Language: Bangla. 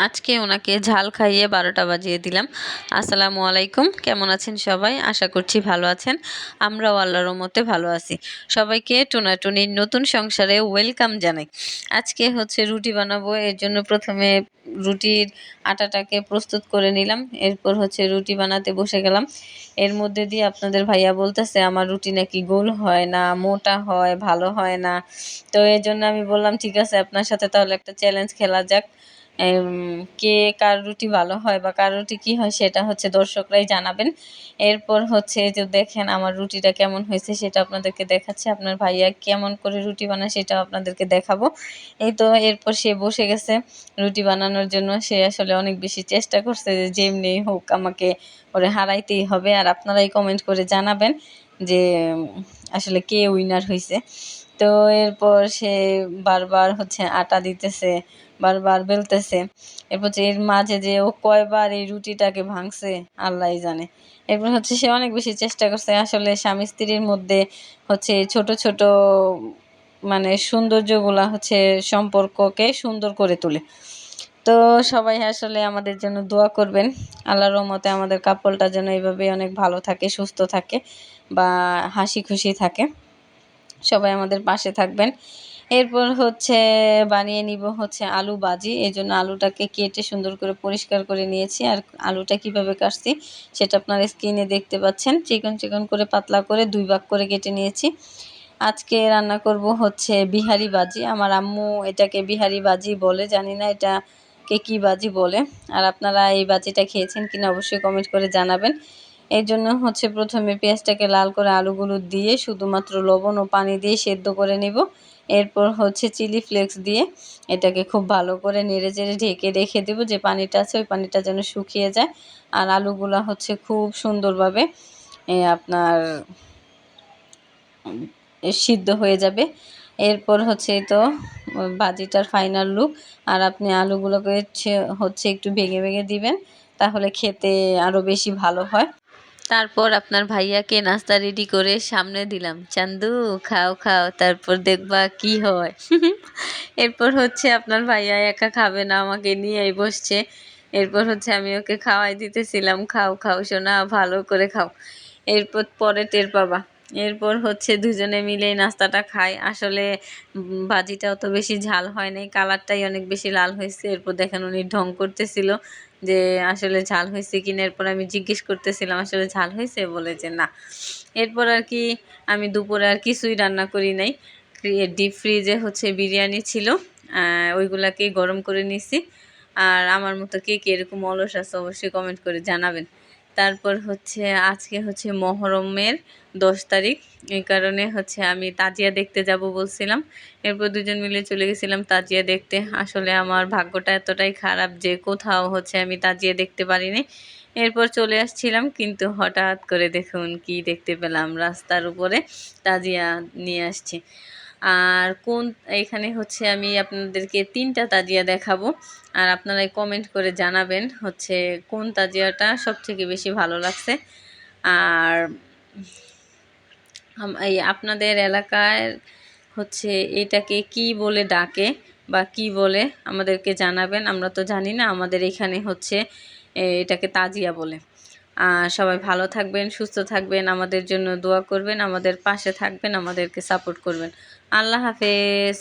আজকে ওনাকে ঝাল খাইয়ে 12টা বাজিয়ে দিলাম। আসসালামু আলাইকুম, কেমন আছেন সবাই? আশা করছি ভালো আছেন। আমরাও আল্লাহর রহমতে ভালো আছি। সবাইকে টোনাটুনির নতুন সংসারে ওয়েলকাম জানাই। আজকে রুটি বানাবো, এর জন্য প্রথমে রুটির আটাটাকে প্রস্তুত করে নিলাম। এরপর রুটি বানাতে বসে গেলাম। এর মধ্যে দিয়ে আপনাদের ভাইয়া বলতেছে আমার রুটি নাকি গোল হয় না, মোটা হয়, ভালো হয় না। তো এর জন্য আমি বললাম ঠিক আছে, আপনার সাথে তাহলে একটা চ্যালেঞ্জ খেলা যাক। কে কার রুটি ভালো হয় বা কার রুটি কী হয় সেটা দর্শকরাই জানাবেন। এরপর যে দেখেন আমার রুটিটা কেমন হয়েছে সেটা আপনাদেরকে দেখাচ্ছি। আপনার ভাইয়া কেমন করে রুটি বানায় সেটাও আপনাদেরকে দেখাবো। এই তো এরপর সে বসে গেছে রুটি বানানোর জন্য। সে আসলে অনেক বেশি চেষ্টা করছে যে যেমনি হোক আমাকে ওরে হারাইতেই হবে। আর আপনারাই কমেন্ট করে জানাবেন যে আসলে কে উইনার হয়েছে। তো এরপর সে বারবার আটা দিতেছে, বারবার বেলতেছে। এরপর এর মাঝে যে ও কয়বার এই রুটিটাকে ভাঙছে আল্লাহই জানে। এরপর সে অনেক বেশি চেষ্টা করছে। আসলে স্বামী স্ত্রীর মধ্যে ছোট ছোট মানে সৌন্দর্যগুলা সম্পর্ককে সুন্দর করে তোলে। তো সবাই আসলে আমাদের জন্য দোয়া করবেন। আল্লাহর রহমতে আমাদের কাপলটা যেন এইভাবে অনেক ভালো থাকে, সুস্থ থাকে বা হাসি খুশি থাকে। সবাই আমাদের পাশে থাকবেন। এরপর বানিয়ে নিব আলু ভাজি। এজন্য আলুটাকে কেটে সুন্দর করে পরিষ্কার করে নিয়েছি। আর আলুটা কিভাবে কাটছি সেটা আপনারা স্ক্রিনে দেখতে পাচ্ছেন। চিকন চিকন করে পাতলা করে 2 ভাগ করে কেটে নিয়েছি। আজকে রান্না করব বিহারি ভাজি। আমার আম্মু এটাকে বিহারি ভাজি বলে, জানি না এটাকে কী ভাজি বলে। আর আপনারা এই ভাজিটা খেয়েছেন কিনা অবশ্যই কমেন্ট করে জানাবেন। এর জন্য প্রথমে পেঁয়াজটাকে লাল করে আলুগুলো দিয়ে শুধুমাত্র লবণ ও পানি দিয়ে সেদ্ধ করে নেব। এরপর চিলি ফ্লেক্স দিয়ে এটাকে খুব ভালো করে নেড়েচেড়ে ঢেকে রেখে দেব, যে পানিটা আছে ওই পানিটা যেন শুকিয়ে যায়। আর আলুগুলা খুব সুন্দরভাবে আপনার সিদ্ধ হয়ে যাবে। এরপর তো ভাজিটার ফাইনাল লুক। আর আপনি আলুগুলোকে একটু ভেঙে ভেঙে দিবেন, তাহলে খেতে আরও বেশি ভালো হয়। তারপর আপনার ভাইয়াকে নাস্তা রেডি করে সামনে দিলাম, চান্দু খাও খাও, তারপর দেখবা কি হয়। এরপর আপনার ভাইয়া একা খাবে না, আমাকে নিয়েই বসছে। এরপর আমি ওকে খাওয়াই দিতেছিলাম, খাও খাও সোনা, ভালো করে খাও, এরপর পরে টের পাবা। এরপর দুজনে মিলে নাস্তাটা খাই। আসলে ভাজিটা অত বেশি ঝাল হয় নাই, কালারটাই অনেক বেশি লাল হয়েছে। এরপর দেখেন উনি ঢং করতেছিল যে আসলে ঝাল হয়েছে কিনা। এরপর আমি জিজ্ঞেস করতেছিলাম আসলে ঝাল হয়েছে, বলে যে না। এরপর আর কি আমি দুপুরে আর কিছুই রান্না করি নাই। ডিপ ফ্রিজে বিরিয়ানি ছিল, ওইগুলাকেই গরম করে নিছি। আর আমার মতো কে কে এরকম অলস আছে অবশ্যই কমেন্ট করে জানাবেন। তারপর আজকে মহরমের 10 তারিখ, এই কারণে আমি তাজিয়া দেখতে যাব বলছিলাম। এরপর দুজন মিলে চলে গেছিলাম তাজিয়া দেখতে। আসলে আমার ভাগ্যটা এতটাই খারাপ যে কোথাও আমি তাজিয়া দেখতে পারিনি। এরপর চলে আসছিলাম, কিন্তু হঠাৎ করে দেখুন কি দেখতে পেলাম, রাস্তার উপরে তাজিয়া নিয়ে আসছে। আর এখানে আমি আপনাদেরকে 3টা তাজিয়া দেখাবো। আর আপনারাই কমেন্ট করে জানাবেন কোন তাজিয়াটা সবথেকে বেশি ভালো লাগছে। আর এই আপনাদের এলাকায় এটাকে কি বলে ডাকে বা কি বলে আমাদেরকে জানাবেন। আমরা তো জানি না, আমাদের এখানে এটাকে তাজিয়া বলে। সবাই ভালো থাকবেন, সুস্থ থাকবেন, আমাদের জন্য দোয়া করবেন, আমাদের পাশে থাকবেন, আমাদেরকে সাপোর্ট করবেন। আল্লাহ হাফেজ।